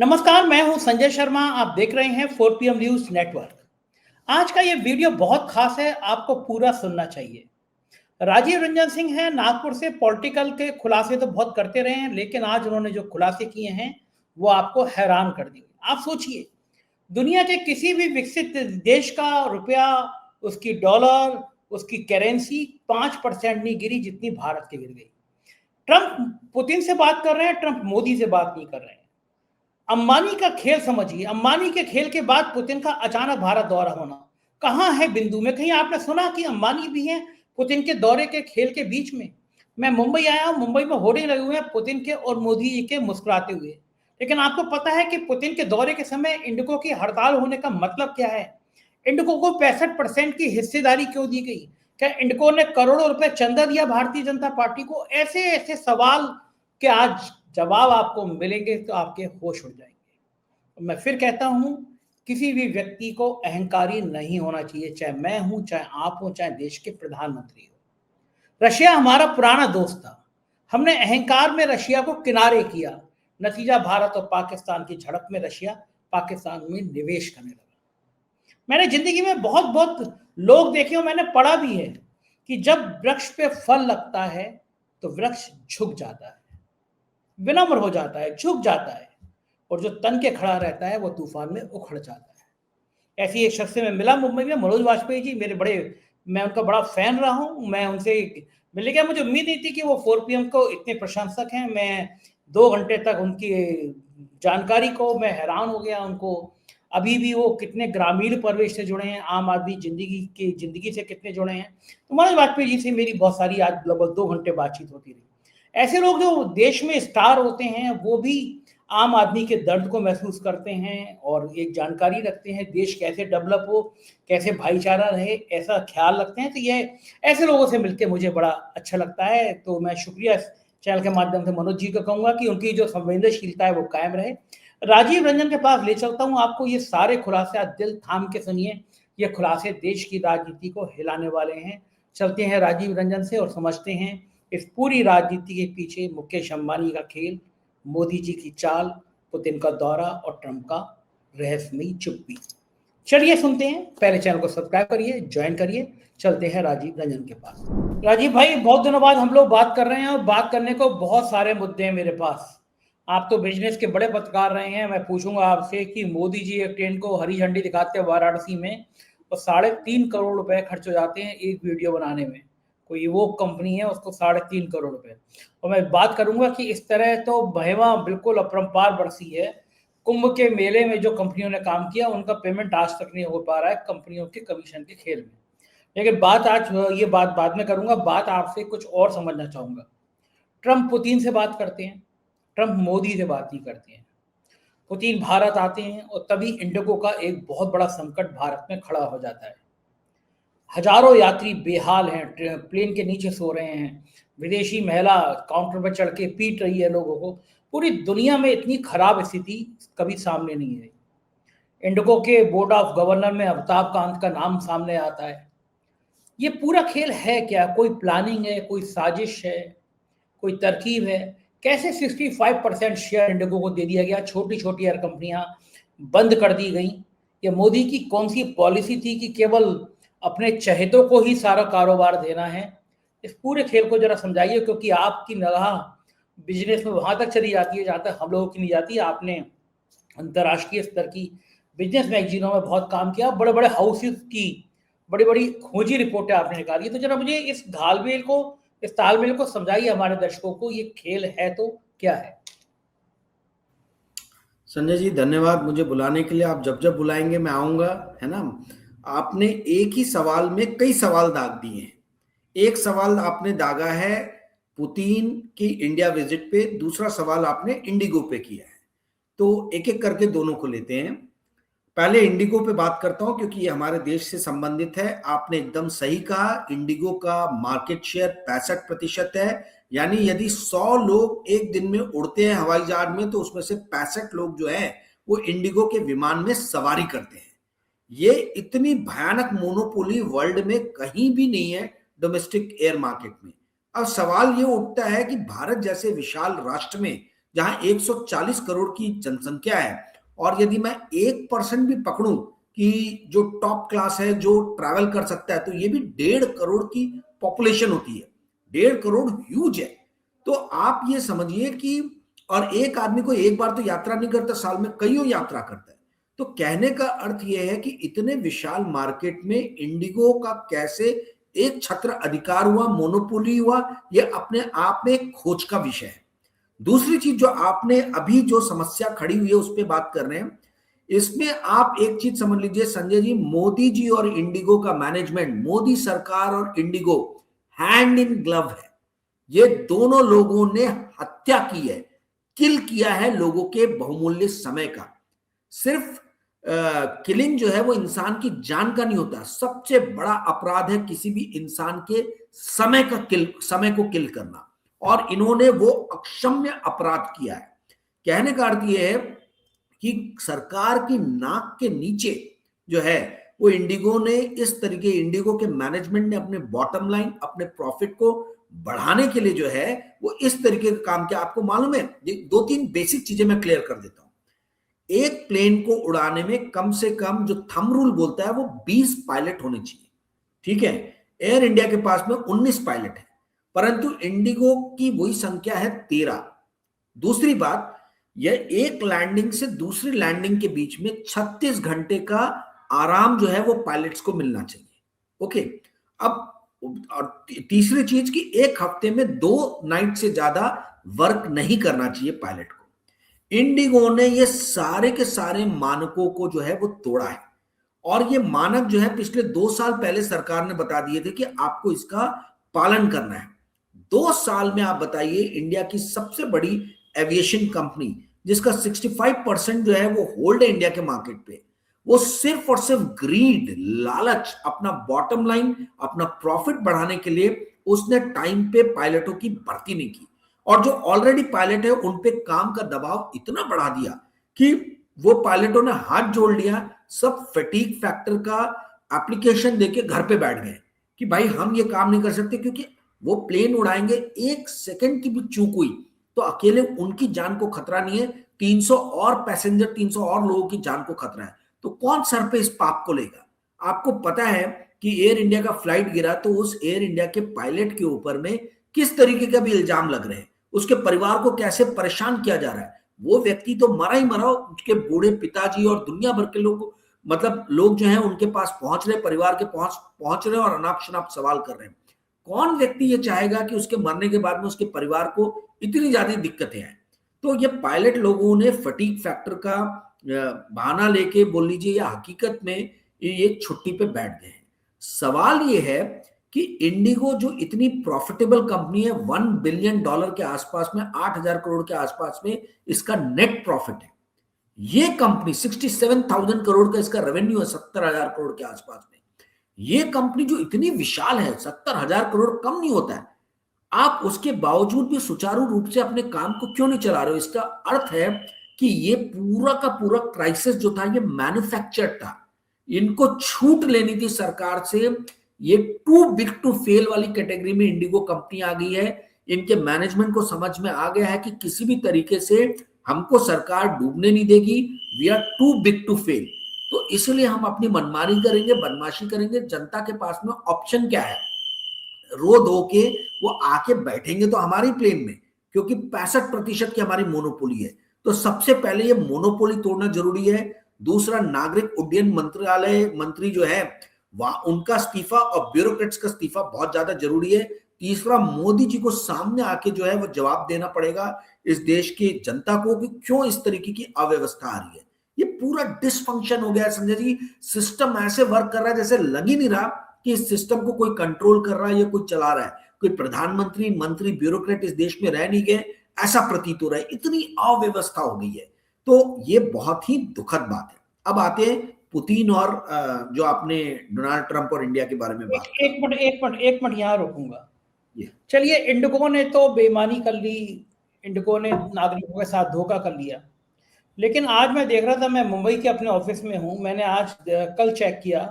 नमस्कार, मैं हूं संजय शर्मा। आप देख रहे हैं 4 PM न्यूज नेटवर्क। आज का ये वीडियो बहुत खास है, आपको पूरा सुनना चाहिए। राजीव रंजन सिंह हैं नागपुर से। पॉलिटिकल के खुलासे तो बहुत करते रहे हैं, लेकिन आज उन्होंने जो खुलासे किए हैं वो आपको हैरान कर देंगे। आप सोचिए, दुनिया के किसी भी विकसित देश का रुपया, उसकी डॉलर, उसकी करेंसी 5% नहीं गिरी जितनी भारत की गिर गई। ट्रंप पुतिन से बात कर रहे हैं, ट्रंप मोदी से बात नहीं कर रहे हैं। अंबानी का खेल समझिए। अंबानी के खेल के बाद पुतिन का अचानक भारत दौरा होना कहां है बिंदु में? कहीं आपने सुना कि अंबानी भी हैं पुतिन के दौरे के खेल के बीच में? मैं मुंबई आया हूं, मुंबई में होर्डिंग लगे हुए हैं पुतिन के और मोदी जी के मुस्कुराते हुए। लेकिन आपको पता है कि पुतिन के दौरे के समय इंडिको की हड़ताल होने का मतलब क्या है? इंडिको को 65% की हिस्सेदारी क्यों दी गई? क्या इंडिको ने करोड़ों रुपए चंदा दिया भारतीय जनता पार्टी को? ऐसे ऐसे सवाल के आज जवाब आपको मिलेंगे तो आपके होश उड़ जाएंगे। मैं फिर कहता हूं, किसी भी व्यक्ति को अहंकारी नहीं होना चाहिए, चाहे मैं हूं, चाहे आप हो, चाहे देश के प्रधानमंत्री हो। रशिया हमारा पुराना दोस्त था। हमने अहंकार में रशिया को किनारे किया। नतीजा भारत और पाकिस्तान की झड़प में रशिया पाकिस्तान में निवेश करने लगा। मैंने जिंदगी में बहुत बहुत लोग देखे और मैंने पढ़ा भी है कि जब वृक्ष पे फल लगता है तो वृक्ष झुक जाता है, विनम्र हो जाता है, झुक जाता है, और जो तन के खड़ा रहता है वो तूफान में उखड़ जाता है। ऐसी एक शख्स से मैं मिला मुंबई में, मनोज वाजपेयी जी। मैं उनका बड़ा फैन रहा हूं। मैं उनसे मिलने गया, मुझे उम्मीद नहीं थी कि वो 4 PM को इतने प्रशंसक हैं। मैं 2 घंटे तक उनकी जानकारी को मैं हैरान हो गया। उनको अभी भी वो कितने ग्रामीण परिवेश से जुड़े हैं, आम आदमी जिंदगी से कितने जुड़े हैं। तो मनोज वाजपेयी जी से मेरी बहुत सारी आज लगभग 2 घंटे बातचीत होती रही। ऐसे लोग जो देश में स्टार होते हैं वो भी आम आदमी के दर्द को महसूस करते हैं और एक जानकारी रखते हैं, देश कैसे डेवलप हो, कैसे भाईचारा रहे, ऐसा ख्याल रखते हैं। तो ये ऐसे लोगों से मिलकर मुझे बड़ा अच्छा लगता है। तो मैं शुक्रिया इस चैनल के माध्यम से मनोज जी को कहूंगा कि उनकी जो संवेदनशीलता है वो कायम रहे। राजीव रंजन के पास ले चलता हूं आपको। ये सारे खुलासे आप दिल थाम के सुनिए। ये खुलासे देश की राजनीति को हिलाने वाले हैं। चलते हैं राजीव रंजन से और समझते हैं इस पूरी राजनीति के पीछे मुकेश अंबानी का खेल, मोदी जी की चाल, पुतिन का दौरा और ट्रंप का रहस्यमयी चुप्पी। चलिए सुनते हैं। पहले चैनल को सब्सक्राइब करिए, ज्वाइन करिए। चलते हैं राजीव रंजन के पास। राजीव भाई, बहुत दिनों बाद हम लोग बात कर रहे हैं और बात करने को बहुत सारे मुद्दे हैं मेरे पास। आप तो बिजनेस के बड़े पत्रकार रहे हैं। मैं पूछूंगा आपसे कि मोदी जी एक ट्रेन को हरी झंडी दिखाते हैं वाराणसी में और 3.5 करोड़ रुपए खर्च हो जाते हैं एक वीडियो बनाने में। कोई वो कंपनी है, उसको 3.5 करोड़ रुपए। और मैं बात करूंगा कि इस तरह तो महिमा बिल्कुल अपरंपार बरसी है। कुंभ के मेले में जो कंपनियों ने काम किया उनका पेमेंट आज तक नहीं हो पा रहा है कंपनियों के कमीशन के खेल में। लेकिन ये बात बाद में करूंगा। बात आपसे कुछ और समझना चाहूंगा। ट्रंप पुतिन से बात करते हैं, ट्रंप मोदी से बात नहीं करते हैं। पुतिन भारत आते हैं और तभी इंडिगो का एक बहुत बड़ा संकट भारत में खड़ा हो जाता है। हजारों यात्री बेहाल हैं, प्लेन के नीचे सो रहे हैं। विदेशी महिला काउंटर पर चढ़ के पीट रही है लोगों को। पूरी दुनिया में इतनी खराब स्थिति कभी सामने नहीं आई। इंडिगो के बोर्ड ऑफ गवर्नर में अमिताभ कांत का नाम सामने आता है। ये पूरा खेल है क्या? कोई प्लानिंग है, कोई साजिश है, कोई तरकीब है? कैसे 65% शेयर इंडिगो को दे दिया गया? छोटी छोटी एयर कंपनियां बंद कर दी गई। ये मोदी की कौन सी पॉलिसी थी कि केवल अपने चहेतों को ही सारा कारोबार देना है? इस पूरे खेल को जरा समझाइए, क्योंकि आपकी निगाह बिजनेस में वहां तक चली जाती है जहां तक हम लोगों की नहीं जाती। आपने अंतर्राष्ट्रीय स्तर की बिजनेस मैगजीनों में बहुत काम किया, बड़े बड़े हाउसेस की बड़ी बड़ी खोजी रिपोर्टें आपने निकाली। तो जरा मुझे इस तालमेल को समझाइए हमारे दर्शकों को। ये खेल है तो क्या है? संजय जी, धन्यवाद मुझे बुलाने के लिए। आप जब जब बुलाएंगे मैं आऊंगा, है ना। आपने एक ही सवाल में कई सवाल दाग दिए हैं। एक सवाल आपने दागा है पुतिन की इंडिया विजिट पे, दूसरा सवाल आपने इंडिगो पे किया है। तो एक एक करके दोनों को लेते हैं। पहले इंडिगो पे बात करता हूं क्योंकि ये हमारे देश से संबंधित है। आपने एकदम सही कहा, इंडिगो का मार्केट शेयर 65% है। यानी यदि 100 लोग एक दिन में उड़ते हैं हवाई जहाज में तो उसमें से 65 लोग जो है वो इंडिगो के विमान में सवारी करते हैं। ये इतनी भयानक मोनोपोली वर्ल्ड में कहीं भी नहीं है डोमेस्टिक एयर मार्केट में। अब सवाल ये उठता है कि भारत जैसे विशाल राष्ट्र में जहां 140 करोड़ की जनसंख्या है, और यदि मैं 1% भी पकड़ूं कि जो टॉप क्लास है, जो ट्रैवल कर सकता है, तो ये भी 1.5 करोड़ की पॉपुलेशन होती है। 1.5 करोड़ ह्यूज है। तो आप ये समझिए कि, और एक आदमी को एक बार तो यात्रा नहीं करता, साल में कईयों यात्रा करता है। तो कहने का अर्थ यह है कि इतने विशाल मार्केट में इंडिगो का कैसे एक छत्र अधिकार हुआ, मोनोपोली हुआ, यह अपने आप में एक खोज का विषय है। दूसरी चीज जो आपने अभी जो समस्या खड़ी हुई है उस पर बात कर रहे हैं, इसमें आप एक चीज समझ लीजिए संजय जी, मोदी जी और इंडिगो का मैनेजमेंट, मोदी सरकार और इंडिगो हैंड इन ग्लव है। ये दोनों लोगों ने हत्या की है, किल किया है लोगों के बहुमूल्य समय का। सिर्फ किलिंग जो है वो इंसान की जान का नहीं होता, सबसे बड़ा अपराध है किसी भी इंसान के समय को किल करना, और इन्होंने वो अक्षम्य अपराध किया है। कहने का अर्थ यह है कि सरकार की नाक के नीचे जो है वो इंडिगो ने इस तरीके, इंडिगो के मैनेजमेंट ने अपने बॉटम लाइन, अपने प्रॉफिट को बढ़ाने के लिए जो है वो इस तरीके का काम किया। आपको मालूम है, 2-3 बेसिक चीजें मैं क्लियर कर देता हूं। एक प्लेन को उड़ाने में कम से कम, जो थंब रूल बोलता है, वो 20 पायलट होने चाहिए, ठीक है। एयर इंडिया के पास में 19 पायलट है, परंतु इंडिगो की वही संख्या है 13। दूसरी बात, यह एक लैंडिंग से दूसरी लैंडिंग के बीच में 36 घंटे का आराम जो है वो पायलट्स को मिलना चाहिए, ओके। अब और तीसरी चीज कि एक हफ्ते में 2 नाइट से ज्यादा वर्क नहीं करना चाहिए पायलट को। इंडिगो ने ये सारे के सारे मानकों को जो है वो तोड़ा है, और ये मानक जो है पिछले 2 साल पहले सरकार ने बता दिए थे कि आपको इसका पालन करना है। 2 साल में आप बताइए, इंडिया की सबसे बड़ी एविएशन कंपनी जिसका 65% जो है वो होल्ड है इंडिया के मार्केट पे, वो सिर्फ और सिर्फ ग्रीड, लालच, अपना बॉटम लाइन, अपना प्रॉफिट बढ़ाने के लिए उसने टाइम पे पायलटों की भर्ती नहीं की, और जो ऑलरेडी पायलट है उन पे काम का दबाव इतना बढ़ा दिया कि वो पायलटों ने हाथ जोड़ लिया, सब फटीग फैक्टर का एप्लीकेशन देके घर पे बैठ गए कि भाई हम ये काम नहीं कर सकते, क्योंकि वो प्लेन उड़ाएंगे, 1 सेकंड की भी चूक हुई तो अकेले उनकी जान को खतरा नहीं है, 300 और पैसेंजर, 300 और लोगों की जान को खतरा है। तो कौन सर पे इस पाप को लेगा? आपको पता है कि एयर इंडिया का फ्लाइट गिरा तो उस एयर इंडिया के पायलट के ऊपर में किस तरीके का भी इल्जाम लग रहे हैं, उसके परिवार को कैसे परेशान किया जा रहा है। वो व्यक्ति तो मरा ही मरा, उसके बूढ़े पिताजी और दुनिया भर के लोग, मतलब लोग जो हैं उनके पास पहुंच रहे, परिवार के पहुंच रहे और अनाप शनाप सवाल कर रहे हैं। कौन व्यक्ति ये चाहेगा कि उसके मरने के बाद में उसके परिवार को इतनी ज्यादा दिक्कतें आए? तो ये पायलट लोगों ने फटीग फैक्टर का बहाना लेके, बोल लीजिए, या हकीकत में ये एक छुट्टी पे बैठ गए हैं। सवाल ये है कि इंडिगो जो इतनी प्रॉफिटेबल कंपनी है, $1 बिलियन के आसपास में, 8,000 करोड़ के आसपास में इसका नेट प्रॉफिट है। ये कंपनी 67,000 करोड़ का इसका रेवेन्यू है, 70,000 करोड़ के आसपास में। ये कंपनी जो इतनी विशाल है, 70,000 करोड़ कम नहीं होता है, आप उसके बावजूद भी सुचारू रूप से अपने काम को क्यों नहीं चला रहे हो? इसका अर्थ है कि ये पूरा का पूरा क्राइसिस जो था ये मैन्युफैक्चर्ड था, इनको छूट लेनी थी सरकार से। ये टू बिग टू फेल वाली कैटेगरी में इंडिगो कंपनी आ गई है। इनके मैनेजमेंट को समझ में आ गया है कि किसी भी तरीके से हमको सरकार डूबने नहीं देगी, we are too big to fail. तो इसलिए हम अपनी मनमानी करेंगे, बदमाशी करेंगे। जनता के पास में ऑप्शन क्या है? रो धो के वो आके बैठेंगे तो हमारी प्लेन में, क्योंकि 65% की हमारी मोनोपोली है। तो सबसे पहले ये मोनोपोली तोड़ना जरूरी है। दूसरा, नागरिक उड्डयन मंत्रालय मंत्री जो है वह, उनका इस्तीफा और ब्यूरोक्रेट्स का इस्तीफा बहुत ज्यादा जरूरी है। तीसरा, मोदी जी को सामने आके जो है वो जवाब देना पड़ेगा इस देश की जनता को कि क्यों इस तरीके की अव्यवस्था आ रही है। ये पूरा डिसफंक्शन हो गया है संजय जी। सिस्टम ऐसे वर्क कर रहा है जैसे लग ही नहीं रहा कि इस सिस्टम को कोई कंट्रोल कर रहा है या कोई चला रहा है। कोई प्रधानमंत्री, मंत्री, ब्यूरोक्रेट इस देश में रह नहीं गए, ऐसा प्रतीत हो रहा है। इतनी अव्यवस्था हो गई है। तो ये बहुत ही दुखद बात है। अब आते हैं पुतिन और जो आपने डोनाल्ड ट्रंप और इंडिया के बारे में बात एक मिनट यहाँ रोकूंगा। ये चलिए, इंडिगो ने तो बेईमानी कर ली, इंडिगो ने नागरिकों के साथ धोखा कर लिया। लेकिन आज मैं देख रहा था, मैं मुंबई के अपने ऑफिस में हूँ, मैंने आज कल चेक किया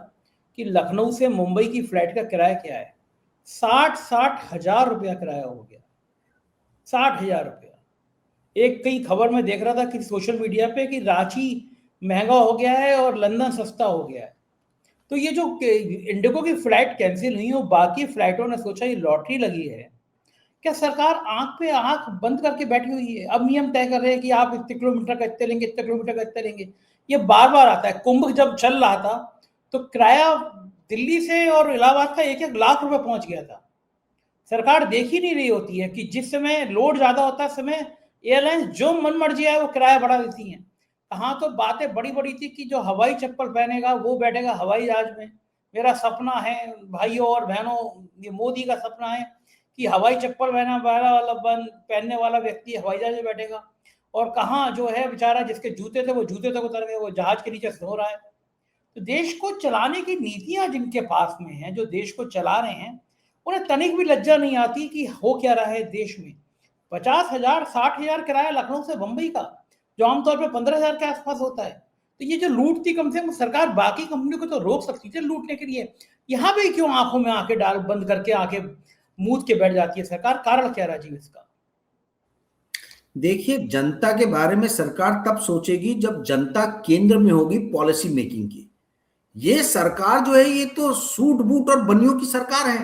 कि लखनऊ से मुंबई की फ्लाइट का किराया क्या है। 60 हजार रुपया किराया हो गया, 60 हजार रुपया। एक कई खबर में देख रहा था कि सोशल मीडिया पे कि रांची महंगा हो गया है और लंदन सस्ता हो गया है। तो ये जो इंडिगो की फ्लाइट कैंसिल हुई और बाकी फ्लाइटों ने सोचा ये लॉटरी लगी है, क्या सरकार आंख पे आंख बंद करके बैठी हुई है? अब नियम तय कर रहे हैं कि आप इतने किलोमीटर का इतने लेंगे, इतने किलोमीटर का इतने लेंगे। ये बार बार आता है। कुंभ जब चल रहा था तो किराया दिल्ली से और इलाहाबाद का 1-1 लाख रुपए पहुंच गया था। सरकार देख ही नहीं रही होती है कि जिस समय लोड ज्यादा होता है समय एयरलाइंस जो मन मर्जी है वो किराया बढ़ा देती हैं। कहाँ तो बातें बड़ी बड़ी थी कि जो हवाई चप्पल पहनेगा वो बैठेगा हवाई जहाज में। मेरा सपना है भाइयों और बहनों, ये मोदी का सपना है कि हवाई चप्पल पहनने वाला व्यक्ति हवाई जहाज में बैठेगा। और कहाँ जो है बेचारा जिसके जूते थे वो जूते तक उतर गए, वो जहाज के नीचे सो रहा है। तो देश को चलाने की नीतियां जिनके पास में हैं, जो देश को चला रहे हैं, उन्हें तनिक भी लज्जा नहीं आती कि हो क्या रहा है देश में। 50,000 60,000 किराया लखनऊ से बंबई का, जो आमतौर पर 15,000 के आसपास होता है। तो ये जो लूट थी, कम से कम सरकार बाकी कंपनियों को तो रोक सकती थी लूटने के लिए। यहाँ पे क्यों आंखों में आंखें डाल बंद करके आंखें मूंद के बैठ जाती है सरकार? कारण क्या राजीव इसका? देखिए, जनता के बारे में सरकार तब सोचेगी जब जनता केंद्र में होगी पॉलिसी मेकिंग की। ये सरकार जो है ये तो सूट बूट और बनियों की सरकार है।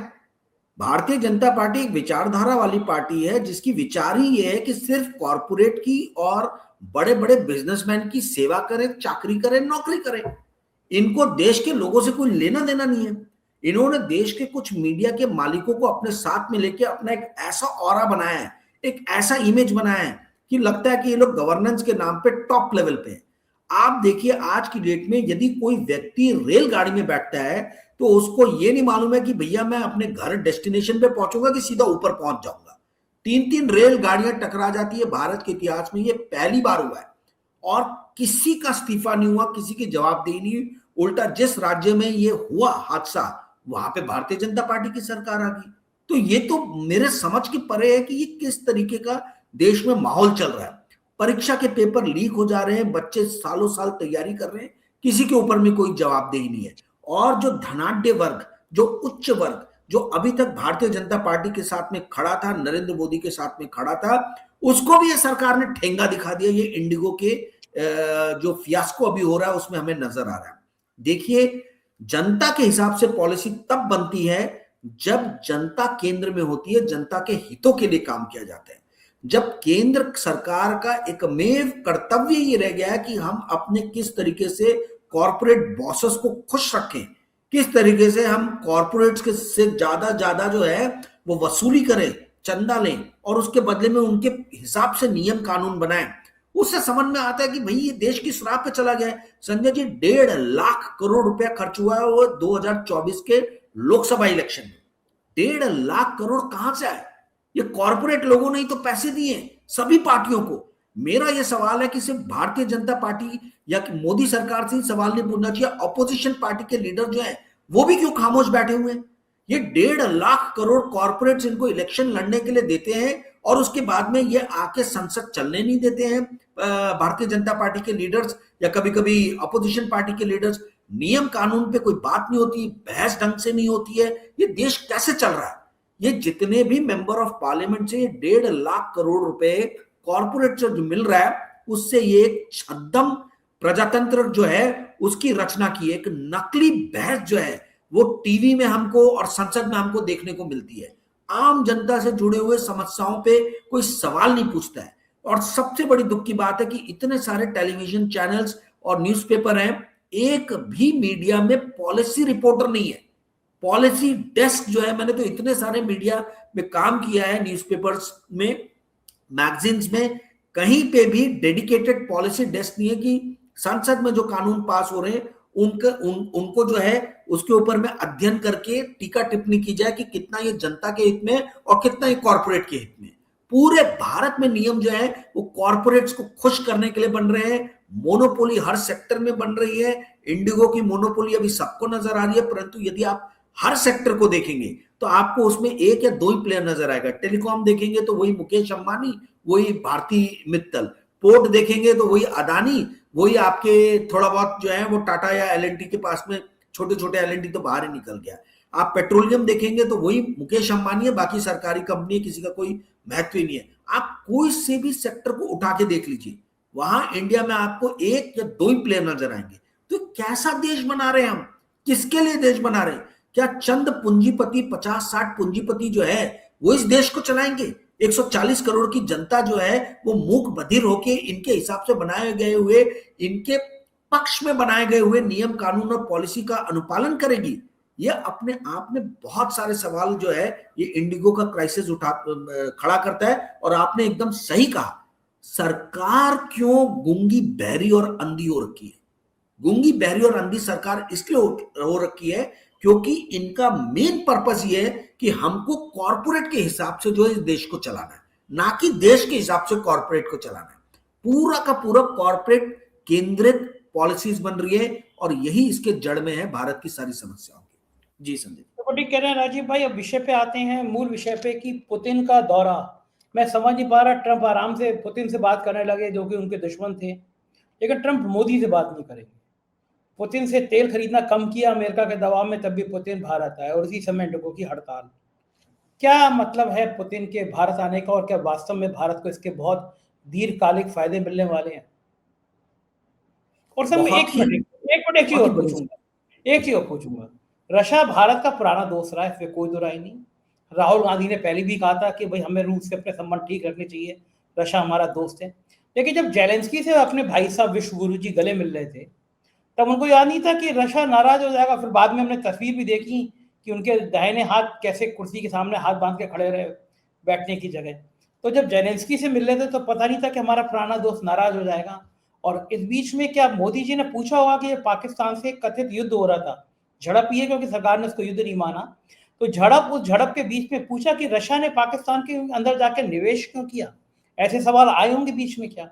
भारतीय जनता पार्टी एक विचारधारा वाली पार्टी है जिसकी विचार ही ये है कि सिर्फ कॉरपोरेट की और बड़े बड़े बिजनेसमैन की सेवा करे, चाकरी करे, नौकरी करे। इनको देश के लोगों से कोई लेना देना नहीं है। इन्होंने देश के कुछ मीडिया के मालिकों को अपने साथ में लेके अपना एक ऐसा ऑरा बनाया है, एक ऐसा इमेज बनाया है कि लगता है कि ये लोग गवर्नेंस के नाम पे टॉप लेवल पे हैं। आप देखिए आज की डेट में यदि कोई व्यक्ति रेलगाड़ी में बैठता है तो उसको ये नहीं मालूम है कि भैया मैं अपने घर डेस्टिनेशन पे पहुंचूंगा कि सीधा ऊपर पहुंच जाऊंगा। 3-3 रेलगाड़ियां टकरा जाती है भारत के इतिहास में, ये पहली बार हुआ है। और किसी का इस्तीफा नहीं हुआ, किसी की जवाबदेही नहीं। उल्टा जिस राज्य में ये हुआ हादसा वहां पे भारतीय जनता पार्टी की सरकार आ गई। तो ये तो मेरे समझ के परे है कि ये किस तरीके का देश में माहौल चल रहा है। परीक्षा के पेपर लीक हो जा रहे हैं, बच्चे सालों साल तैयारी कर रहे हैं, किसी के ऊपर में कोई जवाबदेही नहीं है। और जो धनाढ्य वर्ग, जो उच्च वर्ग, जो अभी तक भारतीय जनता पार्टी के साथ में खड़ा था, नरेंद्र मोदी के साथ में खड़ा था, उसको भी ये सरकार ने ठेंगा दिखा दिया। ये इंडिगो के जो फियास्को अभी हो रहा है उसमें हमें नजर आ रहा है। देखिए, जनता के हिसाब से पॉलिसी तब बनती है जब जनता केंद्र में होती है, जनता के हितों के लिए काम किया जाता है। जब केंद्र सरकार का एकमेव कर्तव्य ये रह गया है कि हम अपने किस तरीके से कॉर्पोरेट बॉसेस को खुश रखें, किस तरीके से हम कॉर्पोरेट्स के से ज्यादा जो है वो वसूली करें, चंदा लें और उसके बदले में उनके हिसाब से नियम कानून बनाएं, उससे समझ में आता है कि भाई ये देश की शराब पे चला गया है। संजय जी, 1.5 लाख करोड़ रुपया खर्च हुआ है वो 2024 के लोकसभा इलेक्शन में। 1.5 लाख करोड़ कहां से आए? ये कॉर्पोरेट लोगों ने ही तो पैसे दिए सभी पार्टियों को। मेरा यह सवाल है कि सिर्फ भारतीय जनता पार्टी या मोदी सरकार से ही सवाल नहीं पूछना चाहिए, अपोजिशन पार्टी के लीडर जो है वो भी क्यों खामोश बैठे हुए हैं? ये 1.5 लाख करोड़ कॉर्पोरेट्स इनको इलेक्शन लड़ने के लिए देते हैं और उसके बाद में ये आके संसद चलने नहीं देते हैं भारतीय जनता पार्टी के लीडर्स या कभी कभी अपोजिशन पार्टी के लीडर्स। नियम कानून पे कोई बात नहीं होती, बहस ढंग से नहीं होती है। ये देश कैसे चल रहा है? ये जितने भी मेंबर ऑफ पार्लियामेंट से 1.5 लाख करोड़ रुपए कॉर्पोरेट से जो मिल रहा है उससे ये एक छद्म प्रजातंत्र जो है उसकी रचना की एक नकली बहस जो है वो टीवी में हमको और संसद में हमको देखने को मिलती है। आम जनता से जुड़े हुए समस्याओं पे कोई सवाल नहीं पूछता है। और सबसे बड़ी दुख की बात है कि इतने सारे टेलीविजन चैनल्स और न्यूज़पेपर हैं, एक भी मीडिया में पॉलिसी रिपोर्टर नहीं है। पॉलिसी डेस्क जो है, मैंने तो इतने सारे मीडिया में काम किया है, न्यूज़पेपर्स में, मैगजीन्स में, कहीं पे भी डेडिकेटेड पॉलिसी डेस्क नहीं है कि संसद में जो कानून पास हो रहे हैं उनको जो है उसके ऊपर में अध्ययन करके टीका टिप्पणी की जाए कि कितना ये जनता के हित में और कितना ये कॉर्पोरेट के हित में। पूरे भारत में नियम जो है वो कॉर्पोरेट्स को खुश करने के लिए बन रहे हैं। मोनोपोली हर सेक्टर में बन रही है। इंडिगो की मोनोपोली अभी सबको नजर आ रही है, परंतु यदि आप हर सेक्टर को देखेंगे तो आपको उसमें एक या दो ही प्लेयर नजर आएगा। टेलीकॉम देखेंगे तो वही मुकेश अंबानी, वही भारती मित्तल। पोर्ट देखेंगे तो वही अदानी, वही आपके थोड़ा बहुत जो है वो टाटा या एलएनटी के पास में, छोटे छोटे एलएनटी तो बाहर ही निकल गया। आप पेट्रोलियम देखेंगे तो वही मुकेश अंबानी है, बाकी सरकारी कंपनी किसी का कोई महत्व ही नहीं है। आप कोई से भी सेक्टर को उठा के देख लीजिए, वहां इंडिया में आपको एक या दो ही प्लेयर नजर आएंगे। तो कैसा देश बना रहे हैं हम, किसके लिए देश बना रहे हैं? क्या चंद पूंजीपति, 50-60 पूंजीपति जो है वो इस देश को चलाएंगे? 140 करोड़ की जनता जो है वो मूक बधिर होके इनके हिसाब से बनाए गए हुए, इनके पक्ष में बनाए गए हुए नियम कानून और पॉलिसी का अनुपालन करेगी? ये अपने आप में बहुत सारे सवाल जो है ये इंडिगो का क्राइसिस खड़ा करता है। और आपने एकदम सही कहा, सरकार क्यों गूंगी, बहरी और अंधी हो रखी है? गूंगी, बहरी और अंधी सरकार इसलिए हो रखी है क्योंकि इनका मेन पर्पस ये है कि हमको कॉर्पोरेट के हिसाब से जो है इस देश को चलाना है, ना कि देश के हिसाब से कॉर्पोरेट को चलाना है। पूरा का पूरा कॉर्पोरेट केंद्रित पॉलिसीज बन रही है और यही इसके जड़ में है भारत की सारी समस्याओं की। जी संदीप। तो ठीक कह रहे हैं राजीव भाई। अब विषय पे आते हैं, मूल विषय पे, कि पुतिन का दौरा। मैं समझ नहीं पा रहा, ट्रंप आराम से पुतिन से बात करने लगे जो कि उनके दुश्मन थे, लेकिन ट्रंप मोदी से बात नहीं करेंगे। पुतिन से तेल खरीदना कम किया अमेरिका के दबाव में, तब भी पुतिन भारत आए और इसी समय लोगों की हड़ताल। क्या मतलब है पुतिन के भारत आने का, और क्या वास्तव में भारत को इसके बहुत दीर्घकालिक फायदे मिलने वाले हैं? और सर मैं एक चीज और पूछूंगा, रशिया भारत का पुराना दोस्त रहा है, इसमें कोई दो राय नहीं। राहुल गांधी ने पहले भी कहा था कि भाई हमें रूस से अपने संबंध ठीक रखने चाहिए, रशिया हमारा दोस्त है। लेकिन जब जेलेंस्की से अपने भाई साहब विश्व गुरु जी गले मिल रहे थे, तब उनको याद नहीं था कि रशिया नाराज हो जाएगा। फिर बाद में हमने तस्वीर भी देखी कि उनके दाहिने हाथ कैसे कुर्सी के सामने हाथ बांध के खड़े रहे बैठने की जगह। तो जब जेलेंस्की से मिल रहे थे तो पता नहीं था कि हमारा पुराना दोस्त नाराज हो जाएगा। और इस बीच में क्या मोदी जी ने पूछा होगा कि पाकिस्तान से कथित युद्ध हो रहा था, झड़प ही है क्योंकि सरकार ने उसको युद्ध नहीं माना, तो उस झड़प के बीच में पूछा कि रशिया ने पाकिस्तान के अंदर जाकर निवेश क्यों किया? ऐसे सवाल आए होंगे बीच में क्या?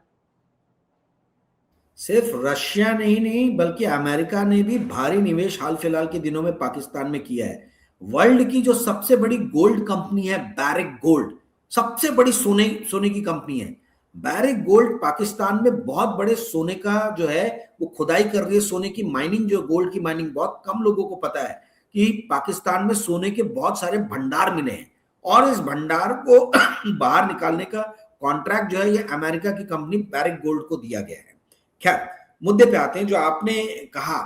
सिर्फ रशिया ने ही नहीं बल्कि अमेरिका ने भी भारी निवेश हाल फिलहाल के दिनों में पाकिस्तान में किया है। वर्ल्ड की जो सबसे बड़ी गोल्ड कंपनी है बैरिक गोल्ड, सबसे बड़ी सोने की कंपनी है बैरिक गोल्ड, पाकिस्तान में बहुत बड़े सोने का जो है वो खुदाई कर रही है। सोने की माइनिंग, जो गोल्ड की माइनिंग, बहुत कम लोगों को पता है कि पाकिस्तान में सोने के बहुत सारे भंडार मिले हैं और इस भंडार को बाहर निकालने का कॉन्ट्रैक्ट जो है ये अमेरिका की कंपनी बैरिक गोल्ड को दिया गया है। खैर, मुद्दे पे आते हैं। जो आपने कहा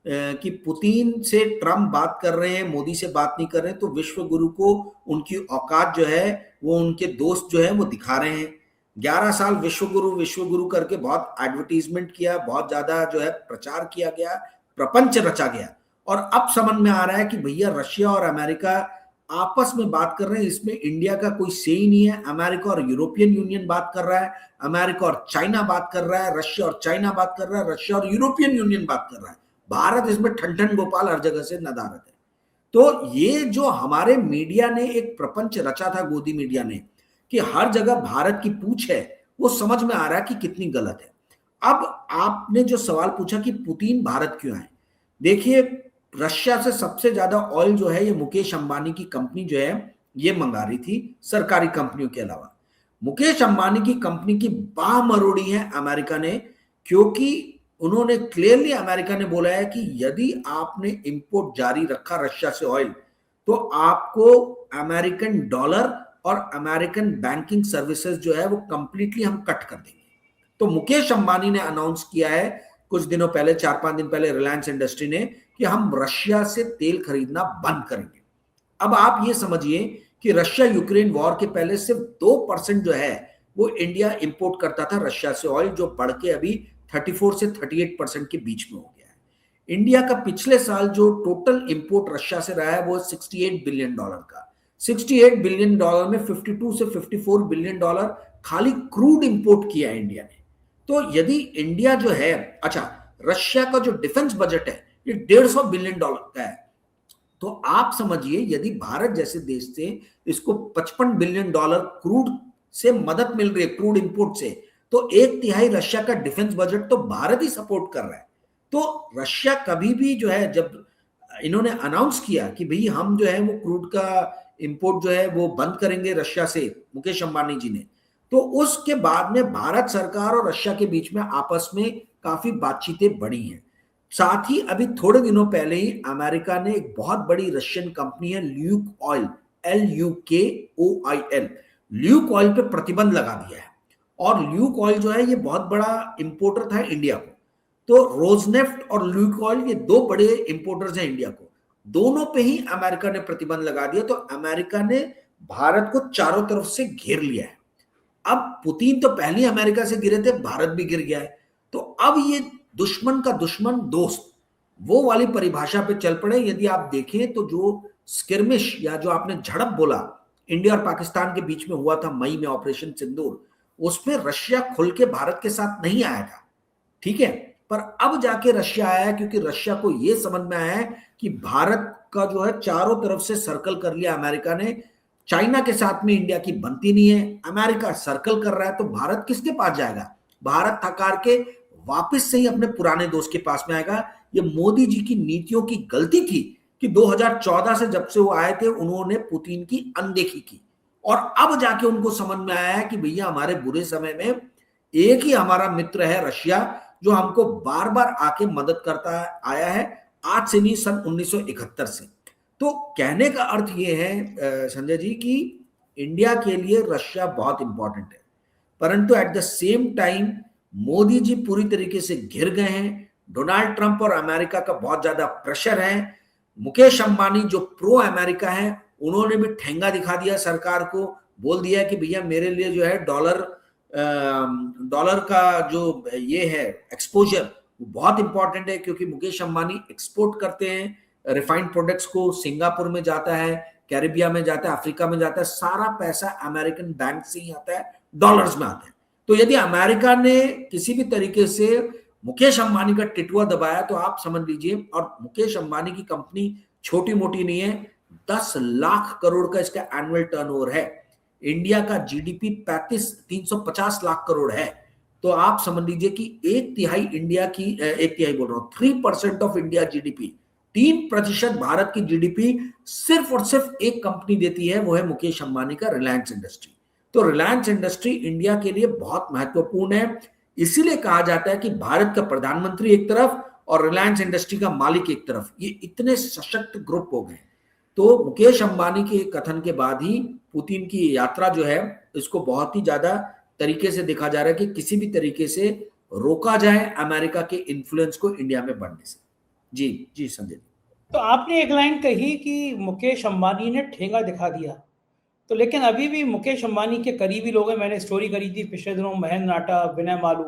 कि पुतिन से ट्रम्प बात कर रहे हैं, मोदी से बात नहीं कर रहे हैं, तो विश्व गुरु को उनकी औकात जो है वो उनके दोस्त जो है वो दिखा रहे हैं। 11 साल विश्व गुरु करके बहुत एडवर्टीजमेंट किया, बहुत ज्यादा जो है प्रचार किया गया, प्रपंच रचा गया, और अब समझ में आ रहा है कि भैया रशिया और अमेरिका आपस में बात कर रहे हैं, इसमें इंडिया का कोई से ही नहीं है। अमेरिका और यूरोपियन यूनियन बात कर रहा है, अमेरिका और चाइना बात कर रहा है, रशिया और चाइना बात कर रहा है, रशिया और यूरोपियन यूनियन बात कर रहा है। भारत इसमें ठन गोपाल हर जगह से नदारद है। तो ये जो हमारे मीडिया ने एक प्रपंच रचा था, गोदी मीडिया ने, कि हर जगह भारत की पूछ है, वो समझ में आ रहा है कि कितनी गलत है। अब आपने जो सवाल पूछा कि पुतिन भारत क्यों आए, देखिए रशिया से सबसे ज्यादा ऑयल जो है ये मुकेश अंबानी की कंपनी जो है ये मंगा रही थी, सरकारी कंपनियों के अलावा। मुकेश अंबानी की कंपनी की बाह मरोड़ी है अमेरिका ने, क्योंकि उन्होंने क्लियरली, अमेरिका ने बोला है कि यदि आपने इंपोर्ट जारी रखा रशिया से ऑयल, तो आपको अमेरिकन डॉलर और अमेरिकन बैंकिंग सर्विसेज जो है वो कंप्लीटली हम कट कर देंगे। तो मुकेश अंबानी ने अनाउंस किया है कुछ दिनों पहले, 4-5 दिन पहले, रिलायंस इंडस्ट्री ने, कि हम रशिया से तेल खरीदना बंद करेंगे। अब आप ये समझिए कि रशिया यूक्रेन वॉर के पहले सिर्फ 2% जो है वो इंडिया इंपोर्ट करता था रशिया से ऑयल, जो बढ़ के अभी 34 से 38% के बीच में हो गया है। इंडिया का पिछले साल जो टोटल इंपोर्ट रशिया से रहा है वो $68 बिलियन का। $68 बिलियन में 52 से 54 बिलियन डॉलर खाली क्रूड इंपोर्ट किया है इंडिया ने। तो यदि इंडिया जो है, अच्छा, रशिया का जो डिफेंस बजट है ये $150 बिलियन का है, तो आप समझिए यदि भारत जैसे देश से इसको $55 बिलियन क्रूड से मदद मिल रही है, क्रूड इंपोर्ट से, तो 1/3 रशिया का डिफेंस बजट तो भारत ही सपोर्ट कर रहा है। तो रशिया कभी भी जो है, जब इन्होंने अनाउंस किया कि भाई हम जो है वो क्रूड का इंपोर्ट जो है वो बंद करेंगे रशिया से, मुकेश अंबानी जी ने, तो उसके बाद में भारत सरकार और रशिया के बीच में आपस में काफी बातचीतें बढ़ी हैं। साथ ही अभी थोड़े दिनों पहले ही अमेरिका ने एक बहुत बड़ी रशियन कंपनी है Luke oil, LUKOIL, Luke oil पे प्रतिबंध लगा दिया है। और ल्यूक ऑयल जो है ये बहुत बड़ा इंपोर्टर था इंडिया को। तो रोजनेफ्ट और ल्यूक ऑयल ये दो बड़े इंपोर्टर्स हैं इंडिया को, दोनों पे ही अमेरिका ने प्रतिबंध लगा दिया। तो अमेरिका ने भारत को चारों तरफ से घेर लिया है। अब पुतिन तो पहले ही अमेरिका से गिरे थे, भारत भी गिर गया है। तो अब ये दुश्मन का दुश्मन दोस्त, वो वाली परिभाषा पे चल पड़े। यदि आप देखें तो जो स्किर्मिश या जो आपने झड़प बोला इंडिया और पाकिस्तान के बीच में हुआ था मई में ऑपरेशन सिंदूर, उसमें रशिया खुल के भारत के साथ नहीं आया था, ठीक है। पर अब जाके रशिया आया क्योंकि रशिया को यह समझ में आया है कि भारत का जो है चारों तरफ से सर्कल कर लिया अमेरिका ने। चाइना के साथ में इंडिया की बनती नहीं है, अमेरिका सर्कल कर रहा है, तो भारत किसके पास जाएगा? भारत थकार के वापस से ही अपने पुराने दोस्त के पास में आएगा। ये मोदी जी की नीतियों की गलती थी कि 2014 से जब से वो आए थे उन्होंने पुतिन की अनदेखी की, और अब जाके उनको समझ में आया है कि भैया हमारे बुरे समय में एक ही हमारा मित्र है रशिया, जो हमको बार बार आके मदद करता आया है, आज से नहीं सन 1971 से। तो कहने का अर्थ ये है संजय जी कि इंडिया के लिए रशिया बहुत इंपॉर्टेंट है, परंतु at the same time Modi ji पूरी तरीके से घिर गए हैं। डोनाल्ड ट्रंप और अमेरिका का बहुत ज्यादा प्रेशर है। मुकेश अंबानी जो प्रो अमेरिका है उन्होंने भी ठेंगा दिखा दिया सरकार को, बोल दिया कि भैया मेरे लिए जो है डॉलर का जो ये है एक्सपोजर वो बहुत इंपॉर्टेंट है, क्योंकि मुकेश अंबानी एक्सपोर्ट करते हैं रिफाइंड प्रोडक्ट्स को, सिंगापुर में जाता है, कैरिबिया में जाता है, अफ्रीका में जाता है, सारा पैसा अमेरिकन बैंक से ही आता है, डॉलर्स में आता है। तो यदि अमेरिका ने किसी भी तरीके से मुकेश अंबानी का टिटुआ दबाया तो आप समझ लीजिए, और मुकेश अंबानी की कंपनी छोटी मोटी नहीं है, 10 लाख करोड़ का इसका एनुअल टर्नओवर है। इंडिया का जीडीपी 350 लाख करोड़ है। तो आप समझ लीजिए कि एक तिहाई इंडिया की, एक तिहाई बोल रहा हूं, 3% ऑफ इंडिया जीडीपी, 3% भारत की जीडीपी सिर्फ और सिर्फ एक कंपनी देती है, वो है मुकेश अंबानी का रिलायंस इंडस्ट्री। तो रिलायंस इंडस्ट्री इंडिया के लिए बहुत महत्वपूर्ण है। इसीलिए कहा जाता है कि भारत का प्रधानमंत्री एक तरफ और रिलायंस इंडस्ट्री का मालिक एक तरफ, ये इतने सशक्त ग्रुप हो गए। तो मुकेश अंबानी के कथन के बाद ही पुतिन की यात्रा जो है इसको बहुत ही ज्यादा तरीके से देखा जा रहा है कि किसी भी तरीके से रोका जाए अमेरिका के इन्फ्लुएंस को इंडिया में बढ़ने से। जी जी संजय। तो आपने एक लाइन कही कि मुकेश अंबानी ने ठेंगा दिखा दिया, तो लेकिन अभी भी मुकेश अंबानी के करीबी लोग हैं। मैंने स्टोरी करी थी पिछले दिनों, महेंद्र नाटा, विनय मालू,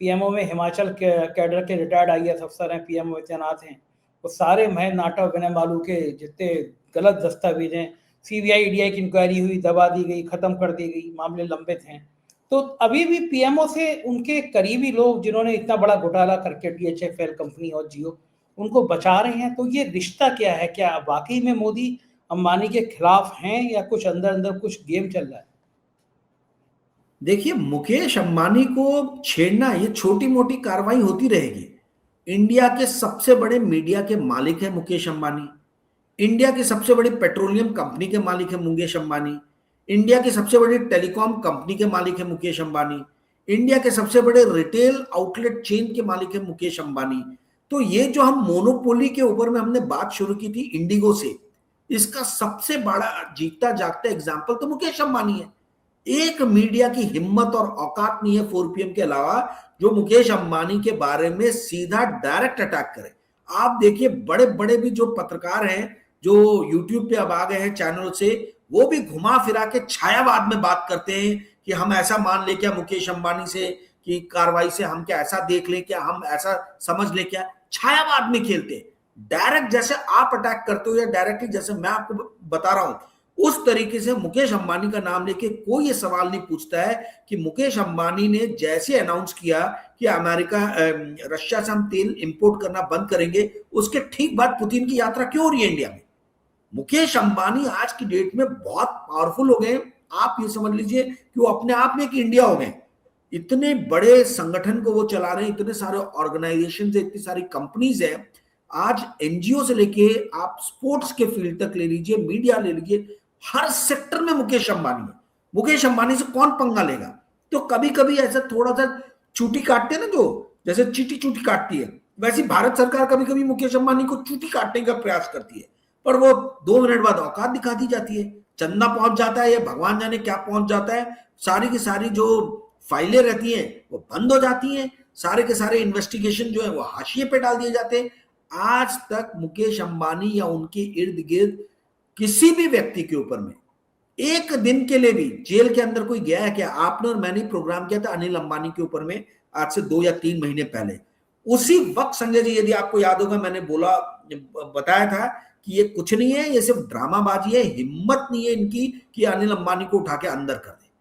पीएमओ में हिमाचल के कैडर के रिटायर्ड आईएएस अफसर हैं, पीएमओ में तैनात हैं, वो सारे महेंद्र नाटा, विनय मालू के जितने गलत दस्तावेज हैं, सीबीआई ईडीआई की इंक्वायरी हुई, दबा दी गई, खत्म कर दी गई, मामले लंबित हैं। तो अभी भी पीएमओ से उनके करीबी लोग जिन्होंने इतना बड़ा घोटाला करके डीएचएफएल कंपनी और जियो उनको बचा रहे हैं। तो ये रिश्ता क्या है? क्या वाकई में मोदी अंबानी के खिलाफ हैं या कुछ अंदर अंदर कुछ गेम चल रहा है? देखिए, मुकेश अंबानी को छेड़ना ये छोटी मोटी कार्रवाई होती रहेगी। इंडिया के सबसे बड़े मीडिया के मालिक है मुकेश अंबानी, इंडिया की सबसे बड़ी पेट्रोलियम कंपनी के मालिक है मुकेश अंबानी, इंडिया की सबसे बड़ी टेलीकॉम कंपनी के मालिक है मुकेश अंबानी, इंडिया के सबसे बड़े रिटेल आउटलेट चेन के मालिक है मुकेश अंबानी। तो ये जो हम मोनोपोली के ऊपर में हमने बात शुरू की थी इंडिगो से, इसका सबसे बड़ा जीता जागता एग्जाम्पल तो मुकेश अंबानी है। एक मीडिया की हिम्मत और औकात नहीं है 4PM के अलावा जो मुकेश अंबानी के बारे में सीधा डायरेक्ट अटैक करे। आप देखिए बड़े बड़े भी जो पत्रकार हैं जो यूट्यूब पे अब आ गए हैं चैनल से, वो भी घुमा फिरा के छायावाद में बात करते हैं कि हम ऐसा मान ले क्या मुकेश अंबानी से कि कार्रवाई से हम क्या ऐसा देख ले क्या, हम ऐसा समझ ले क्या, छायावाद में खेलते हैं। डायरेक्ट जैसे आप अटैक करते हो या डायरेक्टली जैसे मैं आपको बता रहा हूं उस तरीके से मुकेश अंबानी का नाम लेके कोई ये सवाल नहीं पूछता है कि मुकेश अंबानी ने जैसे अनाउंस किया कि अमेरिका रशिया से हम तेल इंपोर्ट करना बंद करेंगे, उसके ठीक बाद पुतिन की यात्रा क्यों हो रही है इंडिया में। मुकेश अंबानी आज की डेट में बहुत पावरफुल हो गए। आप ये समझ लीजिए कि वो अपने आप में एक इंडिया हो गए। इतने बड़े संगठन को वो चला रहे हैं, इतने सारे ऑर्गेनाइजेशन है, इतनी सारी कंपनीज है। आज एनजीओ से लेके आप स्पोर्ट्स के फील्ड तक ले लीजिए, मीडिया ले लीजिए, हर सेक्टर में मुकेश अंबानी है। मुकेश अंबानी से कौन पंगा लेगा। तो कभी कभी ऐसा थोड़ा सा चूटी काटते हैं ना, जो जैसे चीटी चूटी काटती है, वैसे भारत सरकार कभी कभी मुकेश अंबानी को चूटी काटने का प्रयास करती है, पर वो 2 मिनट बाद औकात दिखा दी जाती है। चंदा पहुंच जाता है या भगवान जाने क्या पहुंच जाता है, सारी की सारी जो फाइलें रहती हैं वो बंद हो जाती हैं, सारे के सारे इन्वेस्टिगेशन जो है वो हाशिए पे डाल दिए जाते हैं। आज तक मुकेश अंबानी या उनके इर्द गिर्द किसी भी व्यक्ति के ऊपर में एक दिन के लिए भी जेल के अंदर कोई गया है क्या? आपने और मैंने प्रोग्राम किया था अनिल अंबानी के ऊपर में आज से 2 या 3 महीने पहले। उसी वक्त संजय जी, यदि आपको याद होगा, मैंने बताया था कि ये कुछ नहीं है, ये सिर्फ ड्रामाबाजी है, हिम्मत नहीं है इनकी कि अनिल अंबानी को उठा के अंदर कर दे।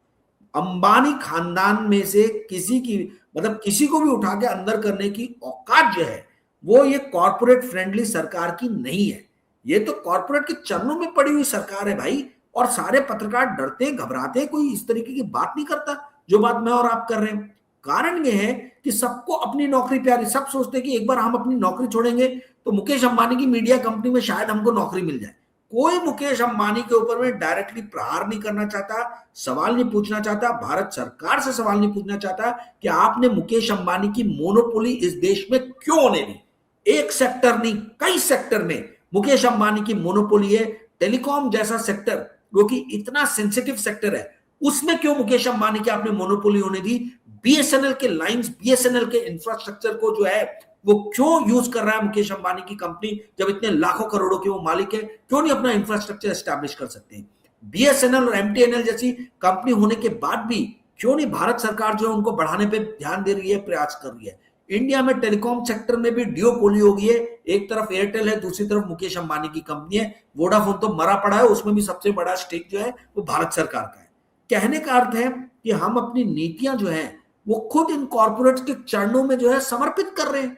अंबानी खानदान में से किसी की, मतलब किसी को भी उठा के अंदर करने की औकात जो है वो ये कॉर्पोरेट फ्रेंडली सरकार की नहीं है। ये तो कॉर्पोरेट के चरणों में पड़ी हुई सरकार है भाई, और सारे पत्रकार डरते घबराते, कोई इस तरीके की बात नहीं करता जो बात मैं और आप कर रहे हैं। कारण यह है कि सबको अपनी नौकरी प्यारी, सब सोचते हैं कि एक बार हम अपनी नौकरी छोड़ेंगे तो मुकेश अंबानी की मीडिया कंपनी में शायद हमको नौकरी मिल जाए। कोई मुकेश अंबानी के ऊपर में डायरेक्टली प्रहार नहीं करना चाहता, सवाल नहीं पूछना चाहता, भारत सरकार से सवाल नहीं पूछना चाहता कि आपने मुकेश अंबानी की मोनोपोली इस देश में क्यों होने दी। एक सेक्टर नहीं, कई सेक्टर में मुकेश अंबानी की मोनोपोली है। टेलीकॉम जैसा सेक्टर जो कि इतना सेंसिटिव सेक्टर है, उसमें क्यों मुकेश अंबानी की आपने मोनोपोली होने दी। बीएसएनएल के लाइंस, बीएसएनएल के इंफ्रास्ट्रक्चर को जो है वो क्यों यूज कर रहा है मुकेश अंबानी की कंपनी, जब इतने लाखों करोड़ों के वो मालिक है, क्यों नहीं अपना इंफ्रास्ट्रक्चर एस्टैब्लिश कर सकते हैं। बीएसएनएल और एमटीएनएल जैसी कंपनी होने के बाद भी क्यों नहीं भारत सरकार जो है उनको बढ़ाने पे ध्यान दे रही है, प्रयास कर रही है। इंडिया में टेलीकॉम सेक्टर में भी डियोपोली हो गई है, एक तरफ एयरटेल है, दूसरी तरफ मुकेश अंबानी की कंपनी है। वोडाफोन तो मरा पड़ा है, उसमें भी सबसे बड़ा स्टेक जो है वो भारत सरकार का है। कहने का अर्थ है कि हम अपनी नीतियां जो है वो खुद इन कॉर्पोरेट्स के चरणों में जो है समर्पित कर रहे हैं।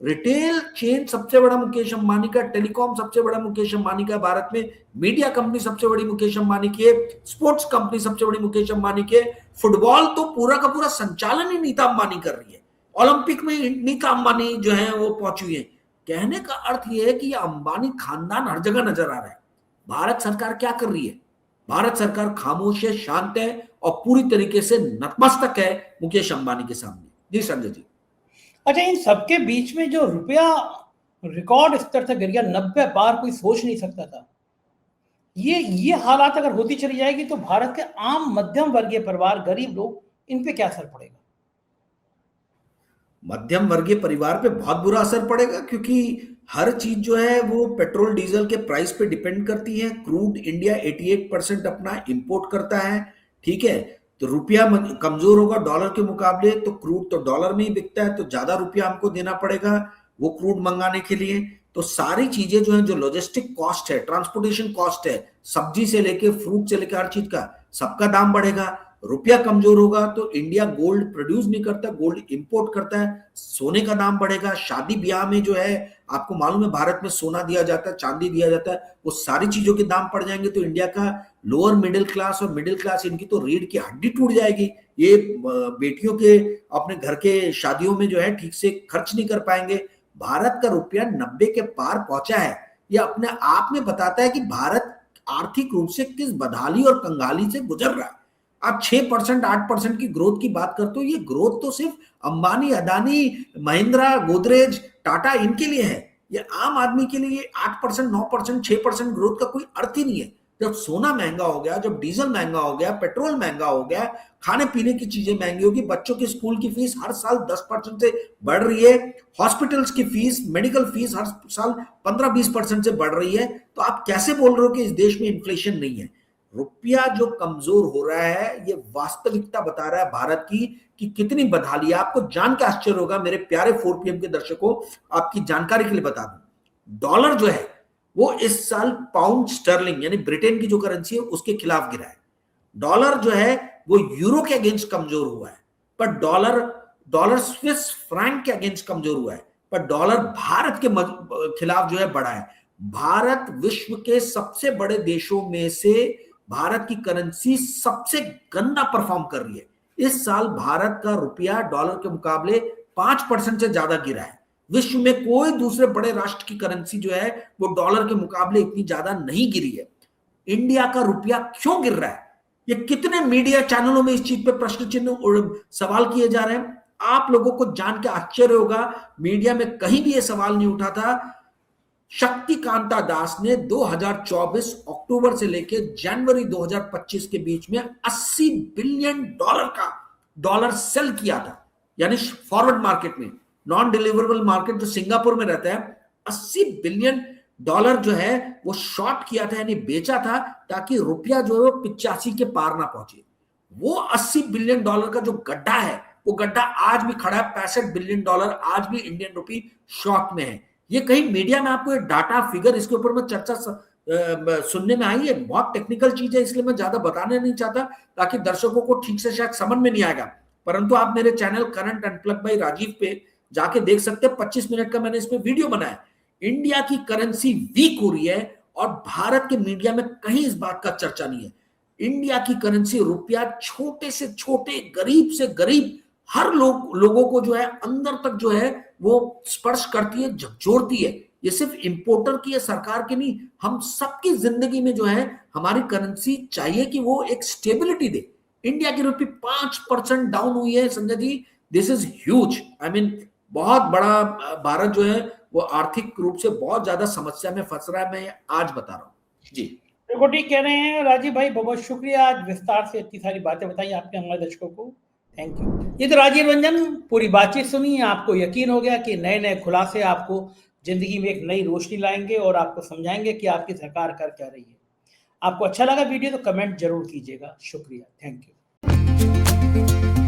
रिटेल चेन सबसे बड़ा मुकेश अंबानी का, टेलीकॉम सबसे बड़ा मुकेश अंबानी का भारत में, मीडिया कंपनी सबसे बड़ी मुकेश अंबानी की है, स्पोर्ट्स कंपनी सबसे बड़ी मुकेश अंबानी की है, फुटबॉल तो पूरा का पूरा संचालन ही नीता अंबानी कर रही है, ओलंपिक में नीता अंबानी जो है वो पहुंची हुई है। कहने का अर्थ यह है कि यह अंबानी खानदान हर जगह नजर आ रहा है। भारत सरकार क्या कर रही है? भारत सरकार खामोश है, शांत है और पूरी तरीके से नतमस्तक है मुकेश अंबानी के सामने। जी संजय जी। अच्छा, इन सबके बीच में जो रुपया रिकॉर्ड स्तर तक गिर गया, 90 बार कोई सोच नहीं सकता था। ये हालात अगर होती चली जाएगी तो भारत के आम मध्यम वर्गीय परिवार, गरीब लोग, इन पे क्या असर पड़ेगा? मध्यम वर्गीय परिवार पे बहुत बुरा असर पड़ेगा, क्योंकि हर चीज जो है वो पेट्रोल डीजल के प्राइस पे डिपेंड करती है। क्रूड इंडिया 88% अपना इंपोर्ट करता है, ठीक है। तो रुपया कमजोर होगा डॉलर के मुकाबले, तो क्रूड तो डॉलर में ही बिकता है, तो ज्यादा रुपया हमको देना पड़ेगा वो क्रूड मंगाने के लिए। तो सारी चीजें जो है, जो लॉजिस्टिक कॉस्ट है, ट्रांसपोर्टेशन कॉस्ट है, सब्जी से लेके फ्रूट से लेकर हर चीज का, सबका दाम बढ़ेगा। रुपया कमजोर होगा तो इंडिया गोल्ड प्रोड्यूस नहीं करता, गोल्ड इंपोर्ट करता है, सोने का दाम बढ़ेगा। शादी ब्याह में जो है आपको मालूम है भारत में सोना दिया जाता है, चांदी दिया जाता है, वो सारी चीजों के दाम पड़ जाएंगे तो इंडिया का लोअर मिडिल क्लास और मिडिल क्लास, इनकी तो रीढ़ की हड्डी टूट जाएगी। ये बेटियों के अपने घर के शादियों में जो है ठीक से खर्च नहीं कर पाएंगे। भारत का रुपया 90 के पार पहुंचा है, यह अपने आप में बताता है कि भारत आर्थिक रूप से किस बदहाली और कंगाली से गुजर रहा है। आप 6% 8% की ग्रोथ की बात करते हो, ये ग्रोथ तो सिर्फ अंबानी, अदानी, महिंद्रा, गोदरेज, टाटा इनके लिए है। ये आम आदमी के लिए 8% 9% 6% ग्रोथ का कोई अर्थ ही नहीं है। जब सोना महंगा हो गया, जब डीजल महंगा हो गया, पेट्रोल महंगा हो गया, खाने पीने की चीजें महंगी होगी, बच्चों की स्कूल की फीस हर साल 10% से बढ़ रही है, हॉस्पिटल्स की फीस, मेडिकल फीस हर साल 15-20% से बढ़ रही है, तो आप कैसे बोल रहे हो कि इस देश में इन्फ्लेशन नहीं है? रुपया जो कमजोर हो रहा है, ये वास्तविकता बता रहा है भारत की कि कितनी बदहाली है। आपको जान के आश्चर्य होगा मेरे प्यारे 4PM के दर्शकों, आपकी जानकारी के लिए बता दूं, डॉलर जो है वो इस साल पाउंड स्टर्लिंग यानी ब्रिटेन की जो करेंसी है उसके खिलाफ गिरा है। डॉलर जो है वो यूरो के अगेंस्ट कमजोर हुआ है, पर डॉलर स्विस फ्रैंक के अगेंस्ट कमजोर हुआ है, पर डॉलर भारत के खिलाफ जो है बढ़ा है। भारत विश्व के सबसे बड़े देशों में से भारत की करेंसी सबसे गंदा परफॉर्म कर रही है। इस साल भारत का रुपया डॉलर के मुकाबले 5% से ज्यादा गिरा है। विश्व में कोई दूसरे बड़े राष्ट्र की करेंसी जो है वो डॉलर के मुकाबले इतनी ज्यादा नहीं गिरी है। इंडिया का रुपया क्यों गिर रहा है? ये कितने मीडिया चैनलों में इस चीज पे प्रश्न चिन्ह सवाल किए जा रहे हैं। आप लोगों को जान के आश्चर्य होगा, मीडिया में कहीं भी ये सवाल नहीं उठा था। शक्तिकांता दास ने 2024 अक्टूबर से लेकर जनवरी 2025 के बीच में $80 बिलियन का डॉलर सेल किया था, यानी फॉरवर्ड मार्केट में, नॉन डिलीवरेबल मार्केट जो सिंगापुर में रहता है, $80 बिलियन जो है वो शॉर्ट किया था, यानी बेचा था, ताकि रुपया जो है वो 85 के पार ना पहुंचे। वो $80 बिलियन का जो गड्ढा है, वो गड्ढा आज भी खड़ा है, $65 बिलियन आज भी इंडियन रुपी शॉर्ट में है। ये कहीं मीडिया में आपको डाटा फिगर इसके ऊपर में चर्चा सुनने में आई है, बहुत टेक्निकल चीज है, इसलिए मैं ज्यादा बताने नहीं चाहता, ताकि दर्शकों को ठीक से शायद समझ में नहीं आएगा। परंतु आप मेरे channel current unplug by Rajiv पे जाके देख सकते हैं, 25 मिनट का मैंने इस पे वीडियो बनाया। इंडिया की करेंसी वीक हो रही है और भारत के मीडिया में कहीं इस बात का चर्चा नहीं है। इंडिया की करेंसी रुपया छोटे से छोटे, गरीब से गरीब हर लोगों को जो है अंदर तक जो है वो स्पर्श करती है, झकझोरती है। ये सिर्फ इंपोर्टर की या सरकार की नहीं, हम सबकी जिंदगी में जो है हमारी करेंसी चाहिए कि वो एक स्टेबिलिटी दे। इंडिया की रुपये 5% डाउन हुई है Sanjay ji, this is huge. I mean बहुत बड़ा भारत जो है वो आर्थिक रूप से बहुत ज्यादा समस्या में फंस रहा है, मैं आज बता रहा हूँ जी। बिल्कुल ठीक कह रहे हैं राजीव भाई, बहुत शुक्रिया, आज विस्तार से इतनी सारी बातें बताई आपने हमारे दर्शकों को, थैंक यू। ये तो राजीव रंजन, पूरी बातचीत सुनी, आपको यकीन हो गया कि नए नए खुलासे आपको जिंदगी में एक नई रोशनी लाएंगे और आपको समझाएंगे कि आपकी सरकार कर क्या रही है। आपको अच्छा लगा वीडियो तो कमेंट जरूर कीजिएगा। शुक्रिया, थैंक यू।